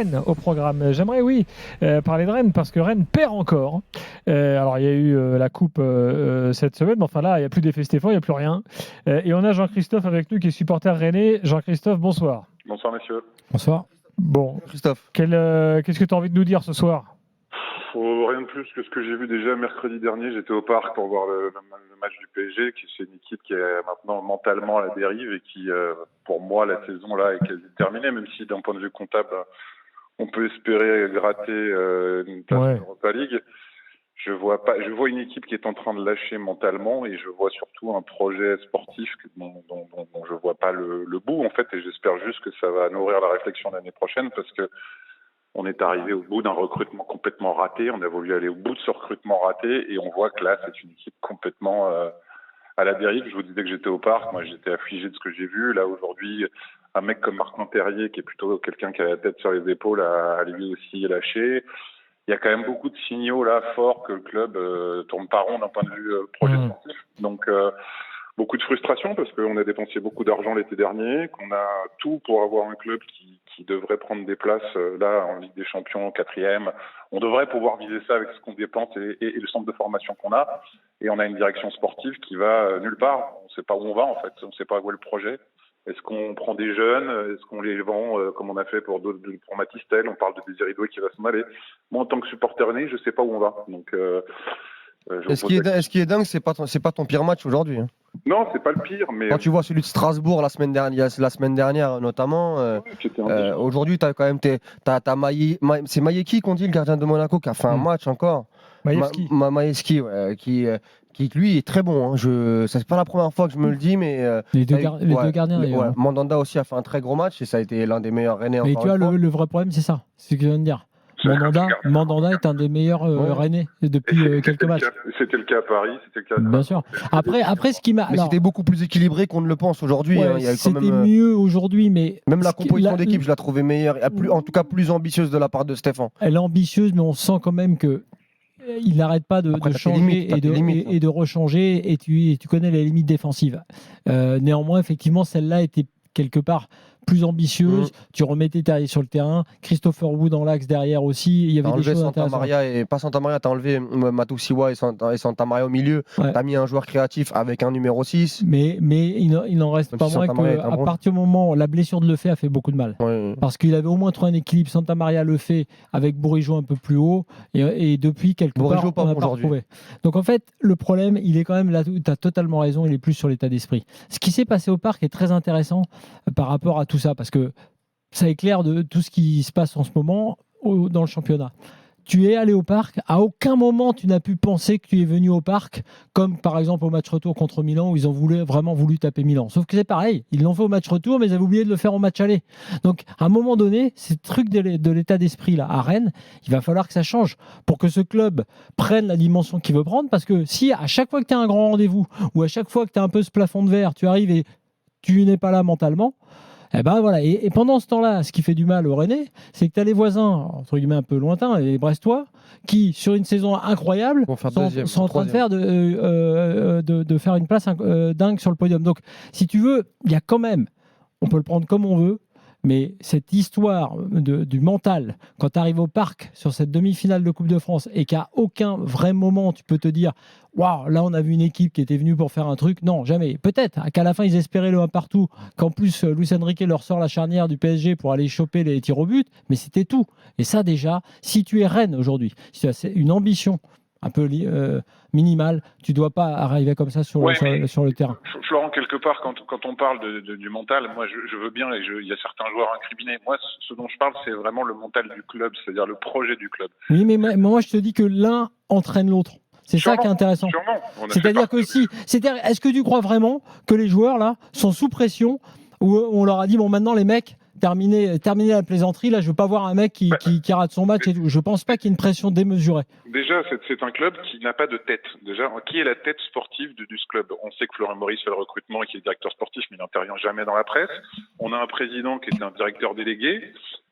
Rennes au programme. J'aimerais, parler de Rennes parce que Rennes perd encore. Alors, il y a eu la coupe cette semaine, mais enfin là, il n'y a plus d'effet Stéphane, il n'y a plus rien. Et on a Jean-Christophe avec nous qui est supporter rennais. Jean-Christophe, bonsoir. Bonsoir, messieurs. Bonsoir. Bon, Christophe. Qu'est-ce que tu as envie de nous dire ce soir? Rien de plus que ce que j'ai vu déjà mercredi dernier. J'étais au parc pour voir le match du PSG, qui c'est une équipe qui est maintenant mentalement à la dérive et qui, pour moi, la saison là est quasi terminée, même si d'un point de vue comptable, on peut espérer gratter une place en Europa League. Je vois une équipe qui est en train de lâcher mentalement et je vois surtout un projet sportif dont je vois pas le bout en fait, et j'espère juste que ça va nourrir la réflexion l'année prochaine parce que on est arrivé au bout d'un recrutement complètement raté. On a voulu aller au bout de ce recrutement raté et on voit que là, c'est une équipe complètement à la dérive. Je vous disais que j'étais au parc. Moi, j'étais affligé de ce que j'ai vu. Là, aujourd'hui, un mec comme Martin Terrier, qui est plutôt quelqu'un qui a la tête sur les épaules, a lui aussi lâché. Il y a quand même beaucoup de signaux là forts que le club tourne pas rond d'un point de vue projet sportif. Donc, beaucoup de frustration parce qu'on a dépensé beaucoup d'argent l'été dernier, qu'on a tout pour avoir un club qui devrait prendre des places là en Ligue des Champions, 4e. On devrait pouvoir viser ça avec ce qu'on dépense et le centre de formation qu'on a. Et on a une direction sportive qui va nulle part. On ne sait pas où on va en fait. On ne sait pas où est le projet. Est-ce qu'on prend des jeunes? Est-ce qu'on les vend comme on a fait pour Matistel? On parle de Désiré Doué qui va s'en aller. Moi, en tant que supporter né, je ne sais pas où on va. Donc, ce qui est dingue, c'est pas ton pire match aujourd'hui. Hein. Non, c'est pas le pire, mais quand tu vois celui de Strasbourg la semaine dernière notamment, aujourd'hui t'as quand même c'est Maïeki qu'on dit, le gardien de Monaco, qui a fait un match encore. Maïevski, qui lui est très bon. Hein. Ça c'est pas la première fois que je me le dis, mais les deux gardiens. Ouais, Mandanda aussi a fait un très gros match et ça a été l'un des meilleurs Rennais. Mais tu vois, le vrai problème, c'est ça. C'est ce que je viens de dire. Mandanda est un des meilleurs Rennais depuis quelques matchs. C'était le cas à Paris, c'était le cas. Bien sûr. Après, ce qui m'a. Mais c'était beaucoup plus équilibré qu'on ne le pense aujourd'hui. Ouais, hein. C'était mieux aujourd'hui, mais même la composition d'équipe, je la trouvais meilleure, en tout cas plus ambitieuse de la part de Stéphane. Elle est ambitieuse, mais on sent quand même que il n'arrête pas de changer et de rechanger. Et tu connais les limites défensives. Néanmoins, effectivement, celle-là était quelque part plus ambitieuse, tu remettais Terrier sur le terrain, Christopher Wood dans l'axe derrière aussi, il y avait des choses intéressantes. Santa Maria, t'as enlevé Matusiwa et Santa Maria au milieu, t'as mis un joueur créatif avec un numéro 6. Mais il n'en reste pas moins qu'à partir du moment, la blessure de Lefebvre a fait beaucoup de mal. Parce qu'il avait au moins trouvé un équilibre, Santa Maria le fait avec Bourigeaud un peu plus haut, et depuis quelque part, on n'a pas retrouvé. Donc en fait, le problème, il est quand même là, tu as totalement raison, il est plus sur l'état d'esprit. Ce qui s'est passé au parc est très intéressant par rapport à tout ça, parce que ça éclaire de tout ce qui se passe en ce moment dans le championnat. Tu es allé au parc, à aucun moment tu n'as pu penser que tu es venu au parc, comme par exemple au match retour contre Milan, où ils ont vraiment voulu taper Milan. Sauf que c'est pareil, ils l'ont fait au match retour, mais ils avaient oublié de le faire au match aller. Donc à un moment donné, ces trucs de l'état d'esprit là à Rennes, il va falloir que ça change pour que ce club prenne la dimension qu'il veut prendre, parce que si à chaque fois que tu as un grand rendez-vous, ou à chaque fois que tu as un peu ce plafond de verre, tu arrives et tu n'es pas là mentalement, et ben voilà. Et pendant ce temps-là, ce qui fait du mal aux Rennais, c'est que tu as les voisins, entre guillemets un peu lointains, les Brestois, qui, sur une saison incroyable, sont en train de faire, de faire une place dingue sur le podium. Donc, si tu veux, il y a quand même, on peut le prendre comme on veut, mais cette histoire du mental, quand tu arrives au parc sur cette demi-finale de Coupe de France et qu'à aucun vrai moment tu peux te dire waouh, là on a vu une équipe qui était venue pour faire un truc, non, jamais. Peut-être qu'à la fin ils espéraient le 1 partout, qu'en plus Luis Enrique leur sort la charnière du PSG pour aller choper les tirs au but, mais c'était tout. Et ça déjà, si tu es Rennes aujourd'hui, si tu as une ambition un peu minimale, tu ne dois pas arriver comme ça sur le terrain. Florent, quelque part, quand on parle du mental, moi je veux bien, et il y a certains joueurs incriminés. Moi, ce dont je parle, c'est vraiment le mental du club, c'est-à-dire le projet du club. Oui, mais moi je te dis que l'un entraîne l'autre. C'est ça qui est intéressant. C'est-à-dire que est-ce que tu crois vraiment que les joueurs là sont sous pression, où on leur a dit bon maintenant les mecs, terminer la plaisanterie, là je veux pas voir un mec qui rate son match et tout. Je pense pas qu'il y ait une pression démesurée. Déjà, c'est un club qui n'a pas de tête. Déjà, qui est la tête sportive de ce club? On sait que Florent Maurice fait le recrutement et qu'il est directeur sportif, mais il n'intervient jamais dans la presse. On a un président qui est un directeur délégué.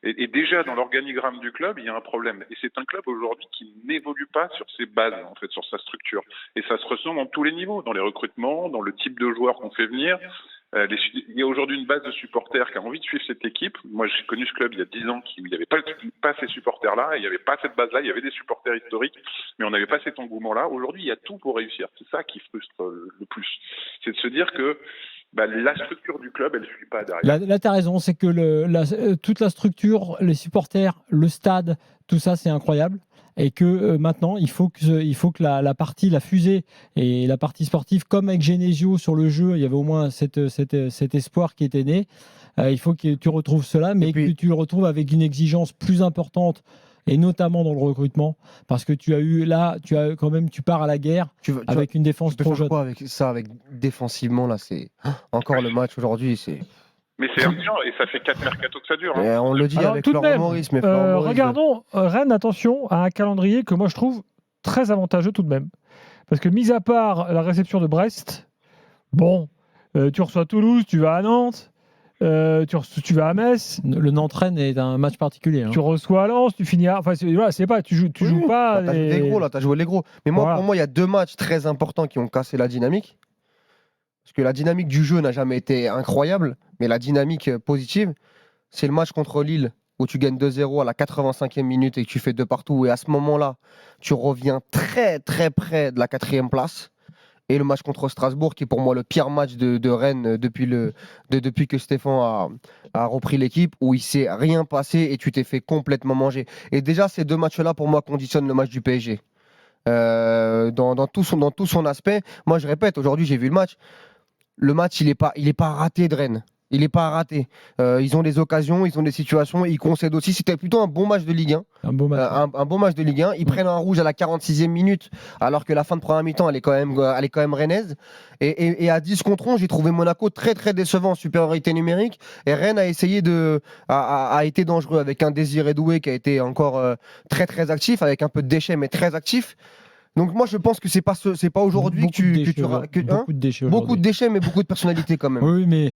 Et déjà, dans l'organigramme du club, il y a un problème. Et c'est un club aujourd'hui qui n'évolue pas sur ses bases, en fait, sur sa structure. Et ça se ressent dans tous les niveaux, dans les recrutements, dans le type de joueurs qu'on fait venir. Il y a aujourd'hui une base de supporters qui a envie de suivre cette équipe. Moi, j'ai connu ce club il y a 10 ans où il n'y avait pas ces supporters-là, il n'y avait pas cette base-là, il y avait des supporters historiques, mais on n'avait pas cet engouement-là. Aujourd'hui, il y a tout pour réussir. C'est ça qui frustre le plus. C'est de se dire que la structure du club, elle ne suit pas derrière. Là, tu as raison, c'est que toute la structure, les supporters, le stade, tout ça, c'est incroyable. Et que maintenant, il faut que la partie, la fusée et la partie sportive, comme avec Genesio sur le jeu, il y avait au moins cet espoir qui était né. Il faut que tu retrouves cela, mais que tu le retrouves avec une exigence plus importante, et notamment dans le recrutement, parce que tu pars à la guerre avec une défense trop jeune. Avec défensivement, là, c'est encore le match aujourd'hui, c'est... Mais c'est urgent et ça fait 4 mercatos que ça dure. Hein. On le dit avec Florent Maurice. Regardons, Rennes, attention, à un calendrier que moi je trouve très avantageux tout de même. Parce que mis à part la réception de Brest, tu reçois Toulouse, tu vas à Nantes, tu vas à Metz. Le Nantes-Rennes est un match particulier. Hein. Tu reçois à Lens, tu finis à... Enfin, tu joues pas... T'as joué les gros. Mais pour moi, il y a 2 matchs très importants qui ont cassé la dynamique. Parce que la dynamique du jeu n'a jamais été incroyable, mais la dynamique positive, c'est le match contre Lille où tu gagnes 2-0 à la 85e minute et que tu fais 2 partout. Et à ce moment-là, tu reviens très très près de la 4e place. Et le match contre Strasbourg, qui est pour moi le pire match de Rennes depuis que Stéphane a repris l'équipe, où il ne s'est rien passé et tu t'es fait complètement manger. Et déjà, ces 2 matchs-là, pour moi, conditionnent le match du PSG. Dans tout son aspect. Moi, je répète, aujourd'hui, j'ai vu le match. Le match, il est pas raté de Rennes. Il n'est pas raté. Ils ont des occasions, ils ont des situations, ils concèdent aussi. C'était plutôt un bon match de Ligue 1. Un bon match de Ligue 1. Ils prennent un rouge à la 46e minute, alors que la fin de première mi-temps, elle est quand même rennaise. Et à 10 contre 11, j'ai trouvé Monaco très très décevant en supériorité numérique. Et Rennes a essayé a été dangereux avec un Désiré Doué qui a été encore très très actif, avec un peu de déchets, mais très actif. Donc moi je pense que c'est pas aujourd'hui beaucoup de déchets, beaucoup de déchets, mais beaucoup de personnalité quand même. Oui, mais